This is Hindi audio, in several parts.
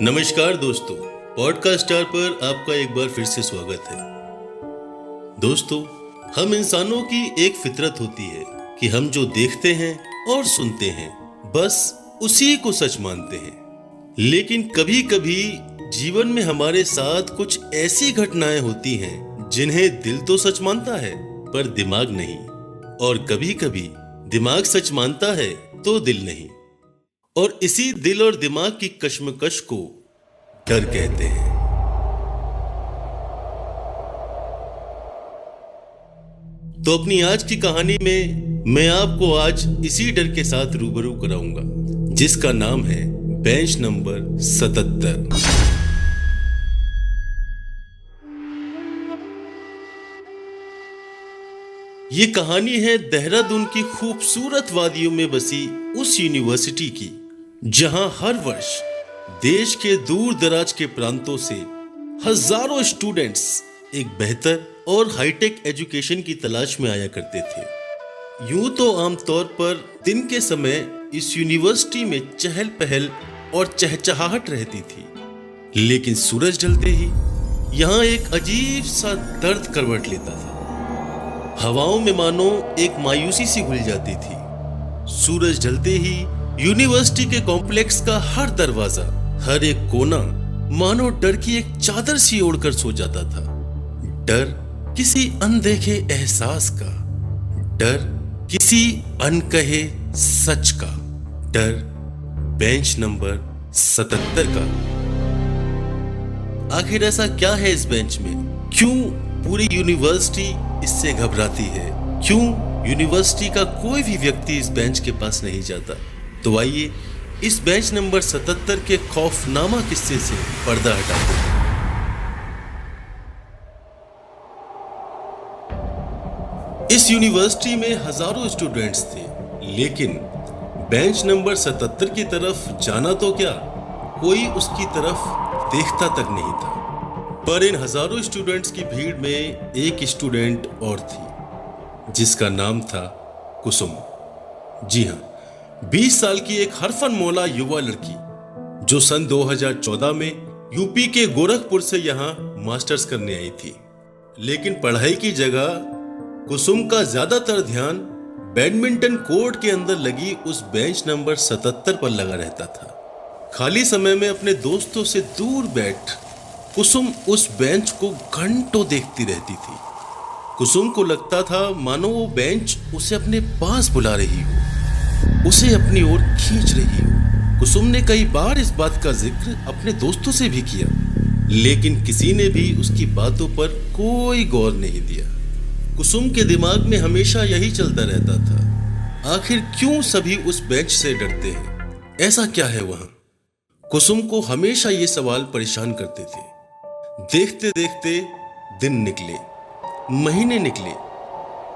नमस्कार दोस्तों, पॉडकास्ट स्टार पर आपका एक बार फिर से स्वागत है। दोस्तों, हम इंसानों की एक फितरत होती है कि हम जो देखते हैं और सुनते हैं बस उसी को सच मानते हैं। लेकिन कभी कभी जीवन में हमारे साथ कुछ ऐसी घटनाएं होती हैं जिन्हें दिल तो सच मानता है पर दिमाग नहीं, और कभी कभी दिमाग सच मानता है तो दिल नहीं, और इसी दिल और दिमाग की कश्मकश को डर कहते हैं। तो अपनी आज की कहानी में मैं आपको आज इसी डर के साथ रूबरू कराऊंगा, जिसका नाम है बेंच नंबर 77। ये कहानी है देहरादून की खूबसूरत वादियों में बसी उस यूनिवर्सिटी की, जहां हर वर्ष देश के दूर दराज के प्रांतों से हजारों स्टूडेंट्स एक बेहतर और हाईटेक एजुकेशन की तलाश में आया करते थे। यूं तो आमतौर पर दिन के समय इस यूनिवर्सिटी में चहल पहल और चहचहाहट रहती थी, लेकिन सूरज ढलते ही यहां एक अजीब सा दर्द करवट लेता था। हवाओं में मानो एक मायूसी सी घुल जाती थी। सूरज ढलते ही यूनिवर्सिटी के कॉम्प्लेक्स का हर दरवाजा, हर एक कोना मानो डर की एक चादर सी ओढ़कर सो जाता था। डर किसी अनदेखे एहसास का, डर किसी अनकहे सच का, डर बेंच नंबर 77 का। आखिर ऐसा क्या है इस बेंच में? क्यों पूरी यूनिवर्सिटी इससे घबराती है? क्यों यूनिवर्सिटी का कोई भी व्यक्ति इस बेंच के पास नहीं जाता? तो आइए इस बेंच नंबर 77 के खौफनामा किस्से से पर्दा हटाते हैं। इस यूनिवर्सिटी में हजारों स्टूडेंट्स थे, लेकिन बेंच नंबर 77 की तरफ जाना तो क्या, कोई उसकी तरफ देखता तक नहीं था। पर इन हजारों स्टूडेंट्स की भीड़ में एक स्टूडेंट और थी, जिसका नाम था कुसुम। जी हाँ, 20 साल की एक हरफन मौला युवा लड़की, जो सन 2014 में यूपी के गोरखपुर से यहाँ मास्टर्स करने आई थी। लेकिन पढ़ाई की जगह कुसुम का ज्यादातर ध्यान बैडमिंटन कोर्ट के अंदर लगी उस बेंच नंबर 77 पर लगा रहता था। खाली समय में अपने दोस्तों से दूर बैठ कुसुम उस बेंच को घंटों देखती रहती थी। कुसुम को लगता था मानो वो बेंच उसे अपने पास बुला रही हो, उसे अपनी ओर खींच रही हो। कुसुम ने कई बार इस बात का जिक्र अपने दोस्तों से भी किया, लेकिन किसी ने भी उसकी बातों पर कोई गौर नहीं दिया। कुसुम के दिमाग में हमेशा यही चलता रहता था, आखिर क्यों सभी उस बेंच से डरते हैं? ऐसा क्या है वहां? कुसुम को हमेशा ये सवाल परेशान करते थे। देखते देखते दिन निकले, महीने निकले,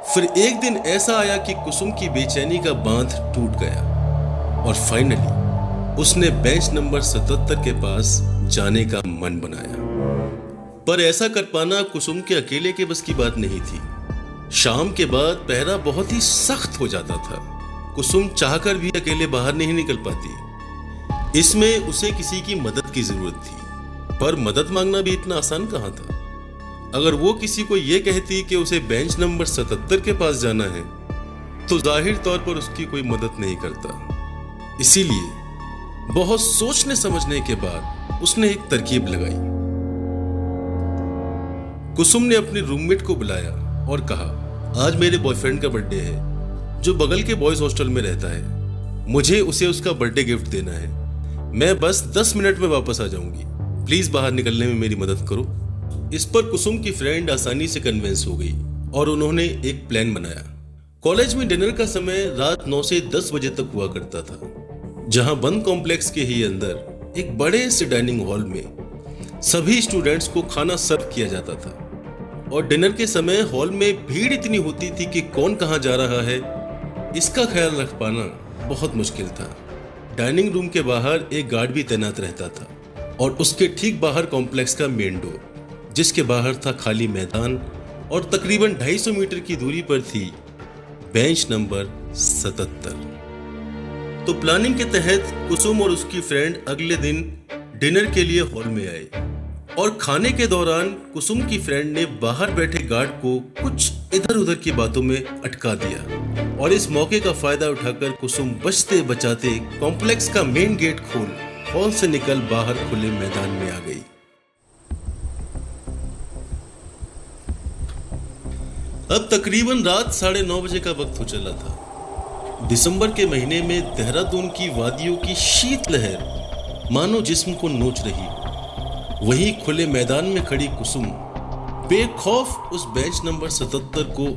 फिर एक दिन ऐसा आया कि कुसुम की बेचैनी का बांध टूट गया और फाइनली उसने बेंच नंबर 77 के पास जाने का मन बनाया। पर ऐसा कर पाना कुसुम के अकेले के बस की बात नहीं थी। शाम के बाद पहरा बहुत ही सख्त हो जाता था। कुसुम चाहकर भी अकेले बाहर नहीं निकल पाती। इसमें उसे किसी की मदद की जरूरत थी, पर मदद मांगना भी इतना आसान कहां था। अगर वो किसी को ये कहती कि उसे बेंच नंबर 77 के पास जाना है, तो जाहिर तौर पर उसकी कोई मदद नहीं करता। इसीलिए बहुत सोचने समझने के बाद उसने एक तरकीब लगाई। कुसुम ने अपने रूममेट को बुलाया और कहा, आज मेरे बॉयफ्रेंड का बर्थडे है, जो बगल के बॉयज हॉस्टल में रहता है। मुझे उसे उसका बर्थडे गिफ्ट देना है। मैं बस 10 मिनट में वापस आ जाऊंगी, प्लीज बाहर निकलने में मेरी मदद करो। इस पर कुसुम की फ्रेंड आसानी से कन्विंस हो गई और उन्होंने एक प्लान बनाया। कॉलेज में डिनर का समय रात 9 से 10 बजे तक हुआ करता था, जहां बंद कॉम्प्लेक्स के ही अंदर एक बड़े से डाइनिंग हॉल में सभी स्टूडेंट्स को खाना सर्व किया जाता था। और डिनर के समय हॉल में भीड़ इतनी होती थी कि कौन कहां जा रहा है इसका ख्याल रख पाना बहुत मुश्किल था। डाइनिंग रूम के बाहर एक गार्ड भी तैनात रहता था और उसके ठीक बाहर कॉम्प्लेक्स का मेन डोर, जिसके बाहर था खाली मैदान, और तकरीबन 250 मीटर की दूरी पर थी बेंच नंबर 77। तो प्लानिंग के तहत कुसुम और उसकी फ्रेंड अगले दिन डिनर के लिए हॉल में आए और खाने के दौरान कुसुम की फ्रेंड ने बाहर बैठे गार्ड को कुछ इधर उधर की बातों में अटका दिया और इस मौके का फायदा उठाकर कुसुम बचते बचाते कॉम्प्लेक्स का मेन गेट खोल हॉल से निकल बाहर खुले मैदान में आ गई। अब तकरीबन रात 9:30 बजे का वक्त हो चला था। दिसंबर के महीने में देहरादून की वादियों की शीत लहर मानो जिस्म को नोच रही। वहीं खुले मैदान में खड़ी कुसुम बेखौफ उस बेंच नंबर 77 को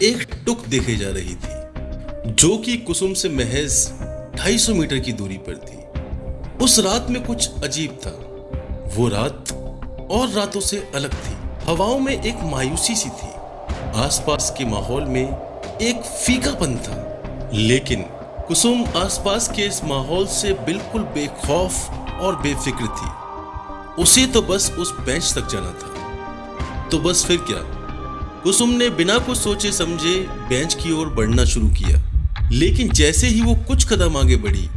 एक टुक देखे जा रही थी, जो कि कुसुम से महज 250 मीटर की दूरी पर थी। उस रात में कुछ अजीब था। वो रात और रातों से अलग थी। हवाओं में एक मायूसी सी थी, आसपास के माहौल में एक फीकापन था, लेकिन कुसुम आसपास के इस माहौल से बिल्कुल बेखौफ और बेफिक्र थी। उसे तो बस उस बेंच तक जाना था। तो बस फिर क्या, कुसुम ने बिना कुछ सोचे समझे बेंच की ओर बढ़ना शुरू किया। लेकिन जैसे ही वो कुछ कदम आगे बढ़ी,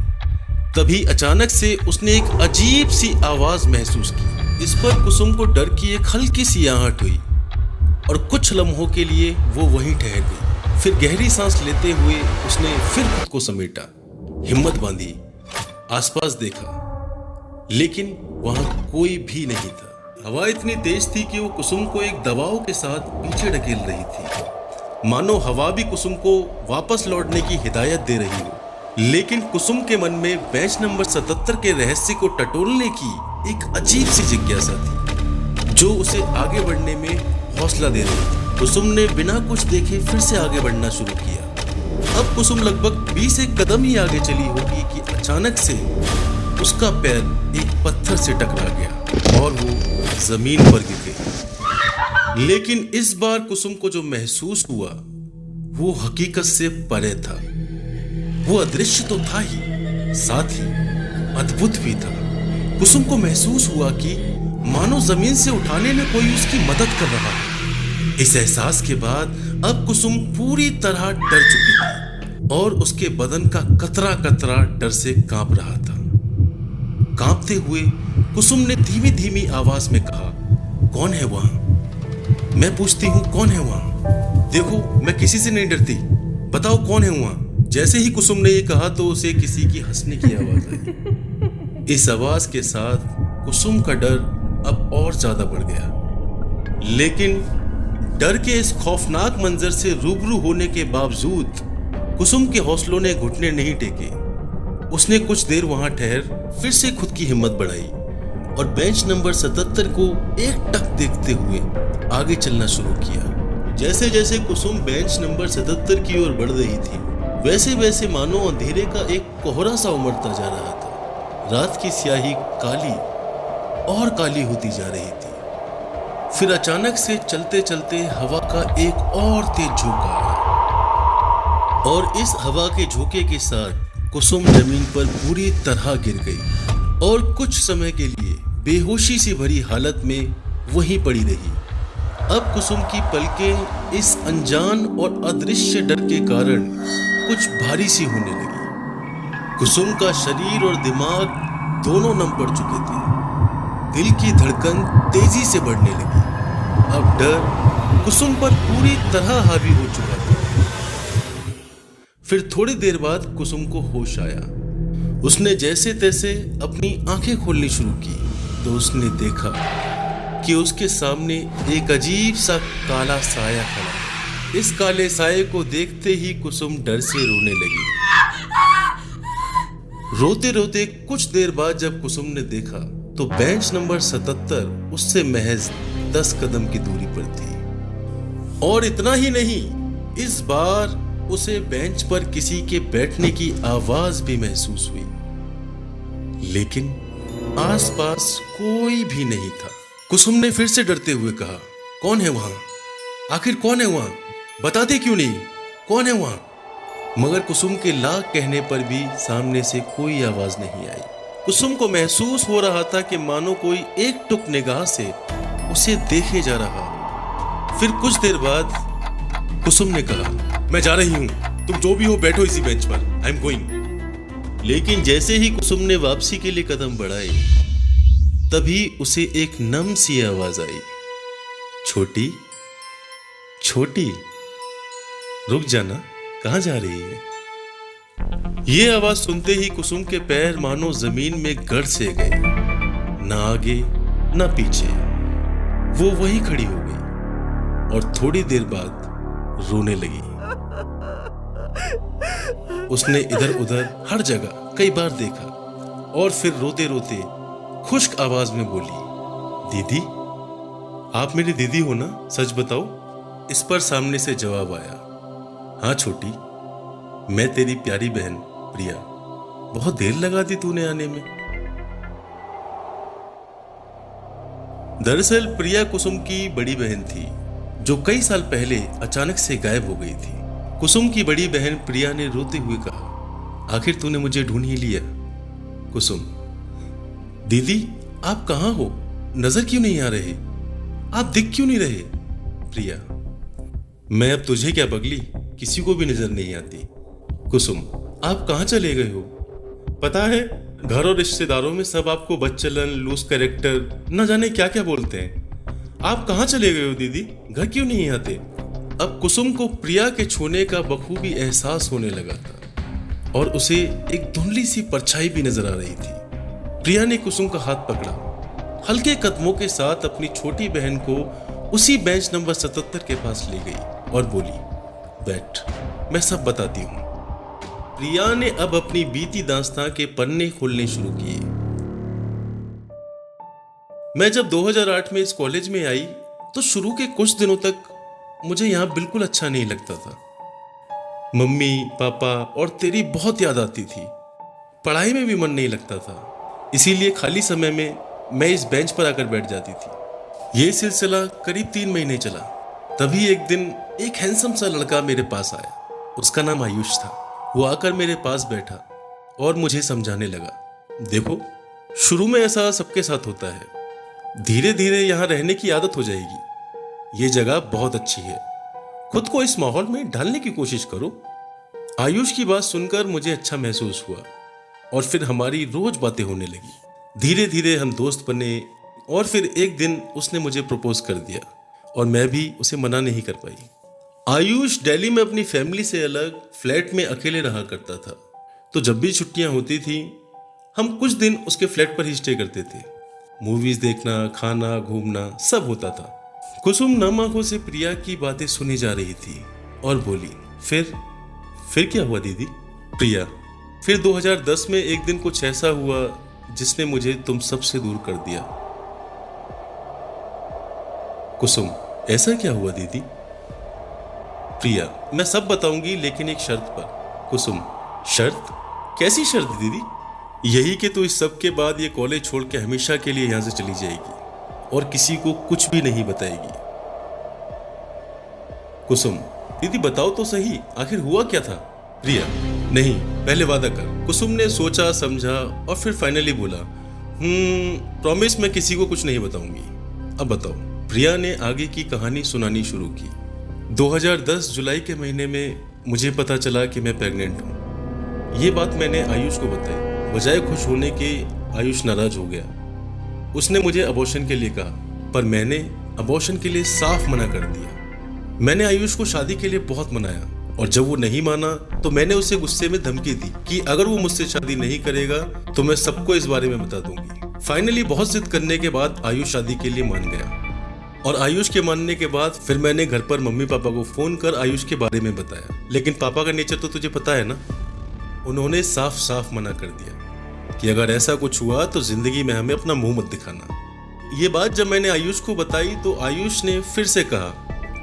तभी अचानक से उसने एक अजीब सी आवाज महसूस की। इस पर कुसुम को डर की एक हल्की सी आहट हुई और कुछ लम्हों के लिए वो वहीं ठहर गई। फिर गहरी सांस लेते हुए उसने फिर खुद को समेटा, हिम्मत बांधी, आसपास देखा, लेकिन वहां कोई भी नहीं था। हवा इतनी तेज थी कि वो कुसुम को एक दबाव के साथ पीछे ढकेल रही थी, मानो हवा भी कुसुम को वापस लौटने की हिदायत दे रही हो। लेकिन कुसुम के मन में बेंच नंबर 77 के रहस्य को टटोलने की एक अजीब सी जिज्ञासा थी, जो उसे आगे बढ़ने में हौसला दे रही थी। कुसुम ने बिना कुछ देखे फिर से आगे बढ़ना शुरू किया। अब कुसुम लगभग 20 एक कदम ही आगे चली होगी कि अचानक से उसका पैर एक पत्थर से टकरा गया और वो जमीन पर गिर गई। लेकिन इस बार कुसुम को जो महसूस हुआ वो हकीकत से परे था। वो अदृश्य तो था ही, साथ ही अद्भुत भी था। कुसुम को महसूस हुआ कि मानो जमीन से उठाने में कोई उसकी मदद कर रहा है। इस एहसास के बाद अब कुसुम पूरी तरह डर चुकी थी और उसके बदन का कतरा कतरा डर से कांप रहा था। कांपते हुए कुसुम ने धीमी धीमी आवाज में कहा, कौन है वहां? मैं पूछती हूँ, कौन है वहां? देखो, मैं किसी से नहीं डरती, बताओ कौन है वहां? जैसे ही कुसुम ने ये कहा तो उसे किसी की हंसने की आवाज आई। इस आवाज के साथ कुसुम का डर अब और ज्यादा बढ़ गया। लेकिन डर के इस खौफनाक मंजर से रूबरू होने के बावजूद कुसुम के हौसलों ने घुटने नहीं टेके। उसने कुछ देर वहां ठहर फिर से खुद की हिम्मत बढ़ाई और बेंच नंबर 77 को एक टक देखते हुए आगे चलना शुरू किया। जैसे जैसे कुसुम बेंच नंबर 77 की ओर बढ़ रही थी, वैसे वैसे मानो अंधेरे का एक कोहरा सा उमड़ता जा रहा था। रात की स्याही काली और काली होती जा रही थी। फिर अचानक से चलते चलते हवा का एक और तेज झोंका आया और इस हवा के झोंके के साथ कुसुम जमीन पर पूरी तरह गिर गई और कुछ समय के लिए बेहोशी से भरी हालत में वहीं पड़ी रही। अब कुसुम की पलकें इस अनजान और अदृश्य डर के कारण कुछ भारी सी होने लगी। कुसुम का शरीर और दिमाग दोनों नम पड़ चुके थे। दिल की धड़कन तेजी से बढ़ने लगी। अब डर कुसुम पर पूरी तरह हावी हो चुका था। फिर थोड़ी देर बाद कुसुम को होश आया। उसने जैसे तैसे अपनी आंखें खोलनी शुरू की तो उसने देखा कि उसके सामने एक अजीब सा काला साया खड़ा है। इस काले साये को देखते ही कुसुम डर से रोने लगी। रोते रोते कुछ देर बाद जब कुसुम ने देखा तो बेंच नंबर 77 उससे महज 10 कदम की दूरी पर थी। और इतना ही नहीं, इस बार उसे बेंच पर किसी के बैठने की आवाज भी महसूस हुई, लेकिन आसपास कोई भी नहीं था। कुसुम ने फिर से डरते हुए कहा, कौन है वहां? आखिर कौन है वहां? बताते क्यों नहीं? कौन है वहां? मगर कुसुम के लाख कहने पर भी सामने से कोई आवाज नहीं आई। कुसुम को महसूस हो रहा था कि मानो कोई एक टुक निगाह से उसे देखे जा रहा। फिर कुछ देर बाद कुसुम ने कहा, मैं जा रही हूं, तुम जो भी हो बैठो इसी बेंच पर, आई एम गोइंग। लेकिन जैसे ही कुसुम ने वापसी के लिए कदम बढ़ाए, तभी उसे एक नम सी आवाज आई, छोटी छोटी, रुक जाना, कहाँ जा रही है? ये आवाज सुनते ही कुसुम के पैर मानो जमीन में गड़ से गए, ना आगे ना पीछे। वो वहीं खड़ी हो गई और थोड़ी देर बाद रोने लगी। उसने इधर उधर हर जगह कई बार देखा और फिर रोते रोते खुश्क आवाज में बोली, दीदी, आप मेरी दीदी हो ना? सच बताओ। इस पर सामने से जवाब आया, हाँ छोटी, मैं तेरी प्यारी बहन प्रिया। बहुत देर लगा दी तूने आने में। दरअसल प्रिया कुसुम की बड़ी बहन थी, जो कई साल पहले अचानक से गायब हो गई थी। कुसुम की बड़ी बहन प्रिया ने रोते हुए कहा, आखिर तूने मुझे ढूंढ ही लिया। कुसुम, दीदी आप कहाँ हो? नजर क्यों नहीं आ रहे? आप दिख क्यों नहीं रहे? प्रिया, मैं अब तुझे क्या पगली, किसी को भी नजर नहीं आती। कुसुम, आप कहाँ चले गए हो? पता है, घर और रिश्तेदारों में सब आपको बदचलन, लूज कैरेक्टर, न जाने क्या क्या बोलते हैं। आप कहाँ चले गए हो दीदी? घर क्यों नहीं आते? अब कुसुम को प्रिया के छूने का बखूबी एहसास होने लगा था और उसे एक धुंधली सी परछाई भी नजर आ रही थी। प्रिया ने कुसुम का हाथ पकड़ा, हल्के कदमों के साथ अपनी छोटी बहन को उसी बेंच नंबर 77 के पास ले गई और बोली, बैठ, मैं सब बताती हूँ। प्रिया ने अब अपनी बीती दास्तां के पन्ने खोलने शुरू किए। मैं जब 2008 में इस कॉलेज में आई तो शुरू के कुछ दिनों तक मुझे यहाँ बिल्कुल अच्छा नहीं लगता था। मम्मी, पापा और तेरी बहुत याद आती थी। पढ़ाई में भी मन नहीं लगता था, इसीलिए खाली समय में मैं इस बेंच पर आकर बैठ जाती थी। ये सिलसिला करीब 3 महीने चला। तभी एक दिन एक हैंडसम सा लड़का मेरे पास आया। उसका नाम आयुष था। वो आकर मेरे पास बैठा और मुझे समझाने लगा, देखो, शुरू में ऐसा सबके साथ होता है, धीरे धीरे यहाँ रहने की आदत हो जाएगी। ये जगह बहुत अच्छी है, खुद को इस माहौल में ढालने की कोशिश करो। आयुष की बात सुनकर मुझे अच्छा महसूस हुआ और फिर हमारी रोज बातें होने लगी। धीरे धीरे हम दोस्त बने और फिर एक दिन उसने मुझे प्रपोज कर दिया और मैं भी उसे मना नहीं कर पाई। आयुष दिल्ली में अपनी फैमिली से अलग फ्लैट में अकेले रहा करता था, तो जब भी छुट्टियां होती थी हम कुछ दिन उसके फ्लैट पर ही स्टे करते थे। मूवीज देखना, खाना, घूमना सब होता था। कुसुम नम आंखों से प्रिया की बातें सुनी जा रही थी और बोली, फिर क्या हुआ दीदी? प्रिया, फिर 2010 में एक दिन कुछ ऐसा हुआ जिसने मुझे तुम सबसे दूर कर दिया। कुसुम, ऐसा क्या हुआ दीदी? प्रिया, मैं सब बताऊंगी लेकिन एक शर्त पर। कुसुम, शर्त? कैसी शर्त दीदी? यही कि तू इस सब के बाद ये कॉलेज छोड़ के हमेशा के लिए यहां से चली जाएगी और किसी को कुछ भी नहीं बताएगी। कुसुम, दीदी बताओ तो सही, आखिर हुआ क्या था? प्रिया, नहीं, पहले वादा कर। कुसुम ने सोचा समझा और फिर फाइनली बोला, प्रॉमिस, मैं किसी को कुछ नहीं बताऊंगी। अब बताओ। प्रिया ने आगे की कहानी सुनानी शुरू की। 2010 जुलाई के महीने में मुझे पता चला कि मैं प्रेग्नेंट हूँ। ये बात मैंने आयुष को बताई। बजाय खुश होने के आयुष नाराज हो गया। उसने मुझे अबॉर्शन के लिए कहा, पर मैंने अबॉर्शन के लिए साफ मना कर दिया। मैंने आयुष को शादी के लिए बहुत मनाया और जब वो नहीं माना तो मैंने उसे गुस्से में धमकी दी कि अगर वो मुझसे शादी नहीं करेगा तो मैं सबको इस बारे में बता दूंगी। फाइनली बहुत जिद करने के बाद आयुष शादी के लिए मान गया और आयुष के मानने के बाद फिर मैंने घर पर मम्मी पापा को फोन कर आयुष के बारे में बताया। लेकिन पापा का नेचर तो तुझे पता है ना, उन्होंने साफ साफ मना कर दिया कि अगर ऐसा कुछ हुआ तो जिंदगी में हमें अपना मुंह मत दिखाना। ये बात जब मैंने आयुष को बताई तो आयुष ने फिर से कहा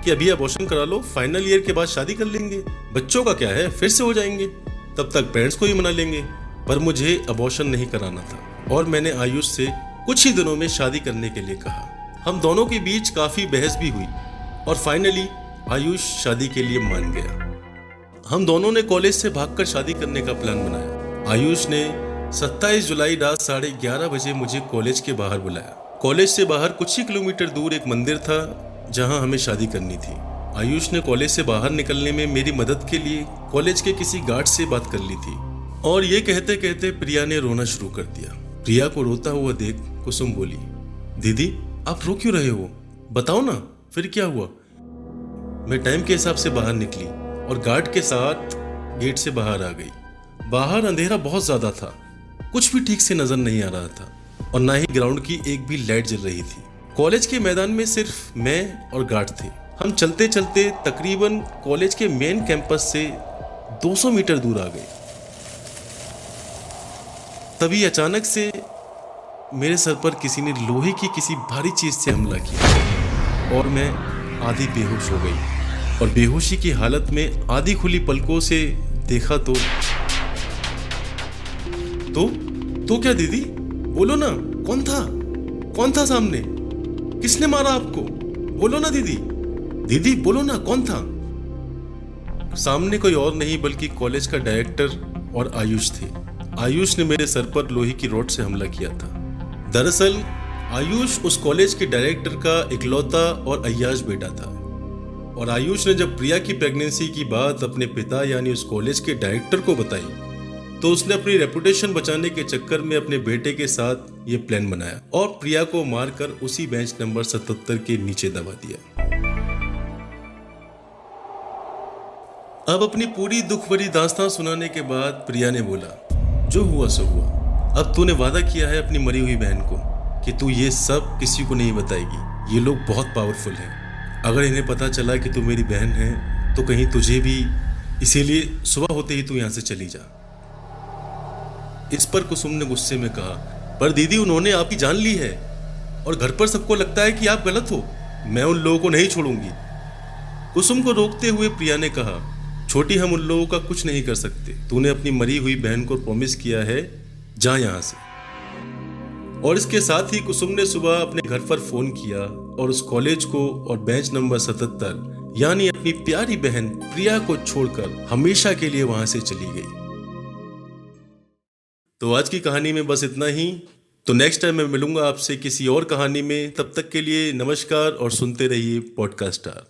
कि अभी अबॉर्शन करा लो, फाइनल ईयर के बाद शादी कर लेंगे, बच्चों का क्या है, फिर से हो जाएंगे, तब तक पेरेंट्स को ही मना लेंगे। पर मुझे अबॉर्शन नहीं कराना था और मैंने आयुष से कुछ ही दिनों में शादी करने के लिए कहा। हम दोनों के बीच काफी बहस भी हुई और फाइनली आयुष शादी के लिए मान गया। हम दोनों ने कॉलेज से भागकर शादी करने का प्लान बनाया। आयुष ने 27 जुलाई रात 11:30 बजे मुझे कॉलेज के बाहर बुलाया। कॉलेज से बाहर कुछ ही किलोमीटर दूर एक मंदिर था जहां हमें शादी करनी थी। आयुष ने कॉलेज से बाहर निकलने में मेरी मदद के लिए कॉलेज के किसी गार्ड से बात कर ली थी और ये कहते कहते प्रिया ने रोना शुरू कर दिया। प्रिया को रोता हुआ देख कुसुम बोली, दीदी आप रो क्यों रहे हो, बताओ ना फिर क्या हुआ। मैं टाइम के हिसाब से बाहर निकली और गार्ड के साथ गेट से बाहर आ गई। बाहर अंधेरा बहुत ज्यादा था, कुछ भी ठीक से नजर नहीं आ रहा था और ना ही ग्राउंड की एक भी लाइट जल रही थी। कॉलेज के मैदान में सिर्फ मैं और गार्ड थे। हम चलते चलते तकरीबन कॉलेज के मेन कैंपस से 200 मीटर दूर आ गए। तभी अचानक से मेरे सर पर किसी ने लोहे की किसी भारी चीज से हमला किया और मैं आधी बेहोश हो गई और बेहोशी की हालत में आधी खुली पलकों से देखा तो क्या दीदी, बोलो ना, कौन था सामने, किसने मारा आपको, बोलो ना दीदी बोलो ना, कौन था। सामने कोई और नहीं बल्कि कॉलेज का डायरेक्टर और आयुष थे। आयुष ने मेरे सर पर लोहे की रॉड से हमला किया था। दरअसल आयुष उस कॉलेज के डायरेक्टर का इकलौता और अय्याश बेटा था और आयुष ने जब प्रिया की प्रेगनेंसी की बात अपने पिता यानी उस कॉलेज के डायरेक्टर को बताई तो उसने अपनी रेपुटेशन बचाने के चक्कर में अपने बेटे के साथ ये प्लान बनाया और प्रिया को मारकर उसी बेंच नंबर 77 के नीचे दबा दिया। अब अपनी पूरी दुख भरी दास्तान सुनाने के बाद प्रिया ने बोला, जो हुआ सो हुआ। अब तूने वादा किया है अपनी मरी हुई बहन को कि तू ये सब किसी को नहीं बताएगी। ये लोग बहुत पावरफुल हैं, अगर इन्हें पता चला कि तू मेरी बहन है तो कहीं तुझे भी, इसीलिए सुबह होते ही तू यहाँ से चली जा। इस पर कुसुम ने गुस्से में कहा, पर दीदी उन्होंने आपकी जान ली है और घर पर सबको लगता है कि आप गलत हो, मैं उन लोगों को नहीं छोड़ूंगी। कुसुम को रोकते हुए प्रिया ने कहा, छोटी हम उन लोगों का कुछ नहीं कर सकते, तूने अपनी मरी हुई बहन को प्रॉमिस किया है, जा यहां से। और इसके साथ ही कुसुम ने सुबह अपने घर पर फोन किया और उस कॉलेज को और बेंच नंबर 77 यानी अपनी प्यारी बहन प्रिया को छोड़कर हमेशा के लिए वहां से चली गई। तो आज की कहानी में बस इतना ही। तो नेक्स्ट टाइम मैं मिलूंगा आपसे किसी और कहानी में। तब तक के लिए नमस्कार और सुनते रहिए पॉडकास्ट स्टार।